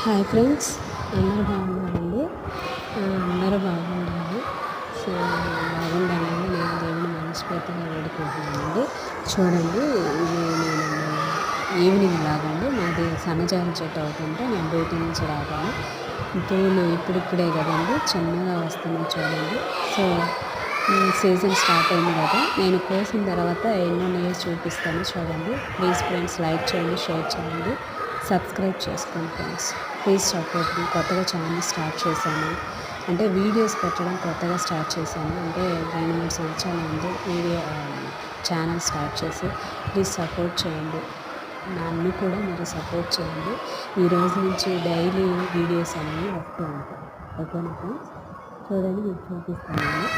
Hi friends, అందరూ బాగున్నారండి. అందరూ బాగుండాలి. సో బాగుండాలని నేను దేవుని మనస్ఫూర్తిగా వేడుకుంటున్నానండి. చూడండి, ఇది నేను ఈవినింగ్ లాగండి. మాది సన్నజాజి చెట్టు అవుతుంటే నేను డ్యూటీ నుంచి రాగాను పూలు ఇప్పుడిప్పుడే కదండి చిన్నగా వస్తున్నాయి చూడండి. సో సీజన్ స్టార్ట్ అయింది కదా, నేను కోసిన తర్వాత ఎన్నో నీళ్ళు చూపిస్తాను చూడండి. ప్లీజ్ ఫ్రెండ్స్, లైక్ చేయండి, షేర్ చేయండి, సబ్స్క్రైబ్ చేసుకోండి ఫ్రెండ్స్. ప్లీజ్ సపోర్ట్ మీ. కొత్తగా ఛానల్ స్టార్ట్ చేశాను, అంటే వీడియోస్ పెట్టడం కొత్తగా స్టార్ట్ చేశాను. అంటే 2-3 సంవత్సరాల ముందు ఛానల్ స్టార్ట్ చేసి ప్లీజ్ సపోర్ట్ చేయండి. నన్ను కూడా మీరు సపోర్ట్ చేయండి. ఈ రోజు నుంచి డైలీ వీడియోస్ అనేవి వస్తూ ఉంటాయి. ఓకేనా ఫ్రెండ్స్? చూడండి, మీకు చూపిస్తాను.